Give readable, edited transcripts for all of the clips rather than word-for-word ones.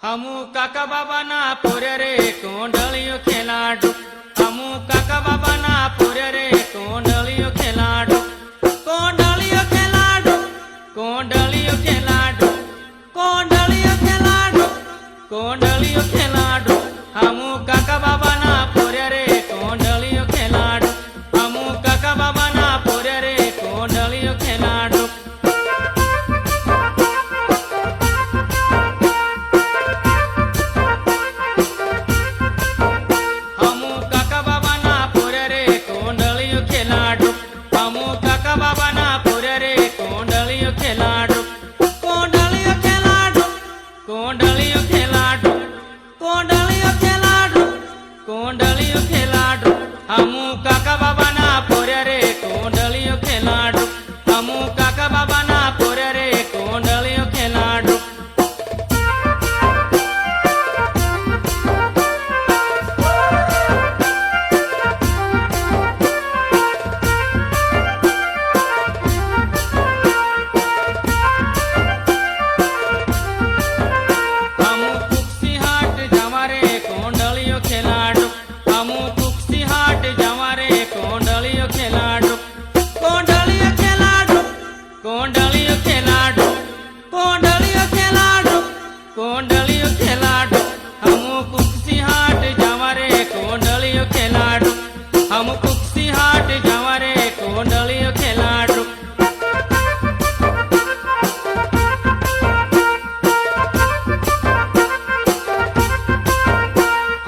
हमू काका बाबा ना पोरे रे कोंडलियो खेलाडू। हमू काका बाबा ना पोरे रे कोंडलियो खेलाडू। कोंडलियो खेलाडू, कोंडलियो खेलाडू, कोंडलियो खेलाडू, कोंडलियो खेलाडू। हमू काका बाबा ना पोरे रे कोंडलियो खेलाडू। हमू काका बाबा ना पोरे रे कोंडलियो खेलाडू। कोंडलियो खेलाडू, हमू काका बाबा ना पोरे रे कोंडलियो खेलाडू। हमू काका बाबा ना पोरे रे कोंडलियो खेलाडू। हमू कुक्सी हाट जावा रे कोंडलियो खेलाडू। हमू कुक्सी हाट जावा रे कोंडलियो खेलाडू। कोंडलियो खेलाडू, कोंडलियो खेलाडू, कोंडलियो खेलाडू, कोंडलियो खेलाडू। हमू कुक्सी हाट जावा रे कोंडलियो खेलाडू। हमू कुक्सी हाट जावा रे कोंडलियो खेलाडू।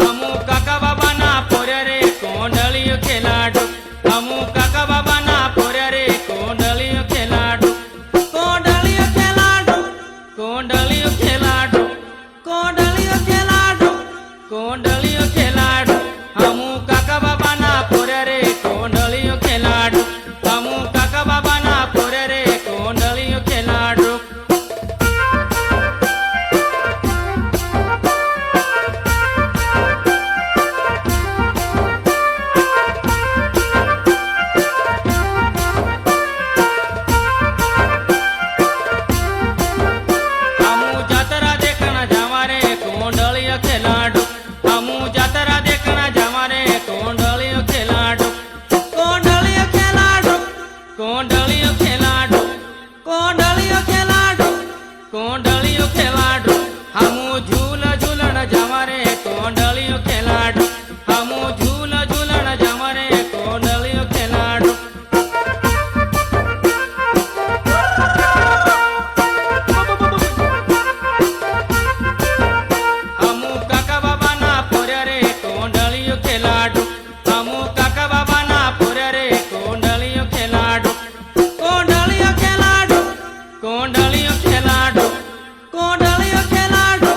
हमू काका बाबा ना पोरे रे कोंडलियो खेलाडू। हमू काका बाबा ना पोरे रे कोंडलियो खेलाडू। कोंडलियो खेलाडू, कोंडलियो खेलाडू, कोंडलियो खेलाडू, कोंडलियो खेलाडू। हमू काका बाबा ना पोरे रे कोंडलियो खेलाडू। हमू काका बाबा ना पोरे रे कोंडलियो खेलाडू। हमू जातरा देखना जावा रे कोंडलियो खेलाडू। हमू जातरा देखना जावा रे कोंडलियो खेलाडू। कोंडलियो खेलाडू, कोंडलियो खेलाडू, कोंडलियो खेलाडू, कोंडलियो खेलाडू। हमू झूल झूलन जावा रे कोंडलियो खेलाडू। हमू झूल झूलन जावा रे कोंडलियो खेलाडू। हमू काका बाबा ना पोरे रे कोंडलियो खेलाडू। हमू काका बाबा ना पोरे रे कोंडलियो खेलाडू। कोंडलियो खेलाडू, कोंडलियो खेलाडू, कोंडलियो खेलाडू,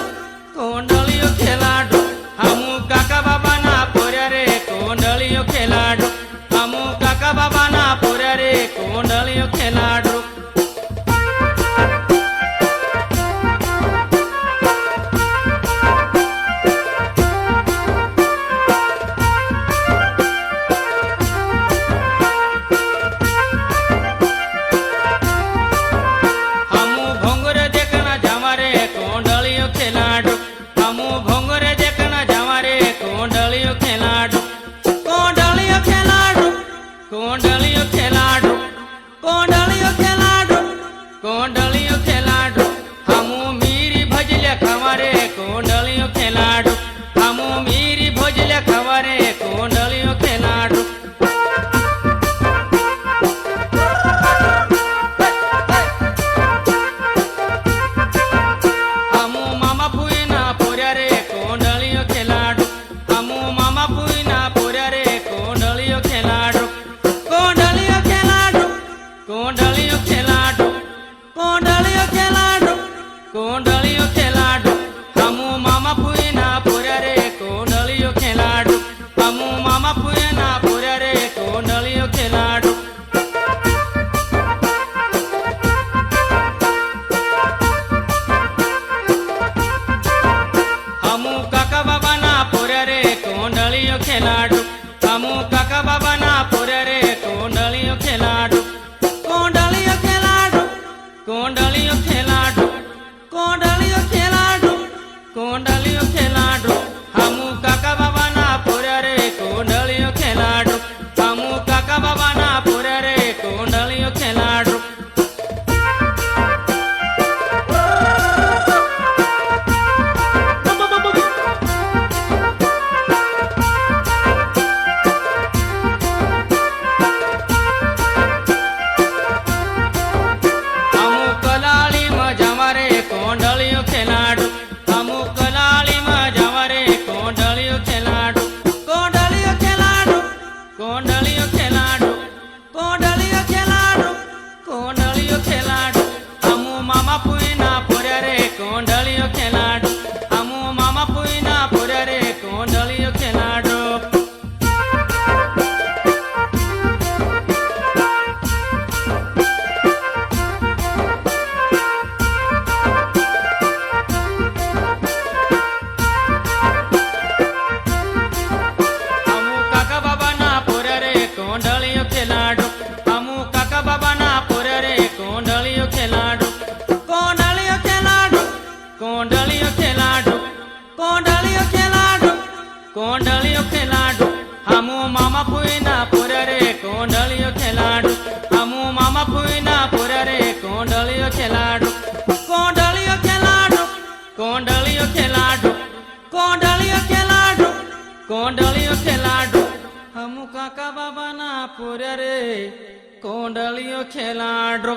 कोंडलियो खेलाडू। हमू काका बाबा ना पोरे रे कोंडलियो खेलाडू। हमू काका बाबा ना पोरे रे कोंडलियो खेलाडू। हमू भोंगरे देखना जावा रे कोंडलियो खेलाडू। हमू भोंगरे देखना जावा रे कोंडलियो खेलाडू। कोंडलियो खेलाडू, कोंडलियो खेलाडू, कोंडलियो खेलाडू, कोंडलियो खेलाडू। हमू मीरी भजले खावा रे कोंडलियो खेलाडू। हमू मीरी भजले खावा रे कोंडलियो खेलाडू। हमू मामा पुई ना पोरे रे कोंडलियो खेलाडू। हमू मामा पुई ना पोरे रे कोंडलियो खेलाडू। कोंडलियो खेलाडू, कोंडलियो खेलाडू, कोंडलियो खेलाडू, कोंडलियो खेलाडू। हमू કોંડળીઓ ખેલાડો અમુ કાકા બાબાના પુરે રે કોંડળીઓ ખેલાડો કોંડળીઓ ખેલાડો કોંડળીઓ ખેલાડો કોંડળીઓ ખેલાડો કોંડળીઓ ખેલાડો હમુ મામા ફૂઈના પુરે રે કોંડળીઓ ખેલાડો હમુ મામા ફૂઈના પુરે રે કોંડળીઓ ખેલાડો કોંડળીઓ ખેલાડો કોંડળીઓ ખેલાડો કોંડળીઓ ખેલાડો કોંડળીઓ ખેલાડો હમુ કાકા બાબાના પુરે રે કોંડળીઓ ખેલાડો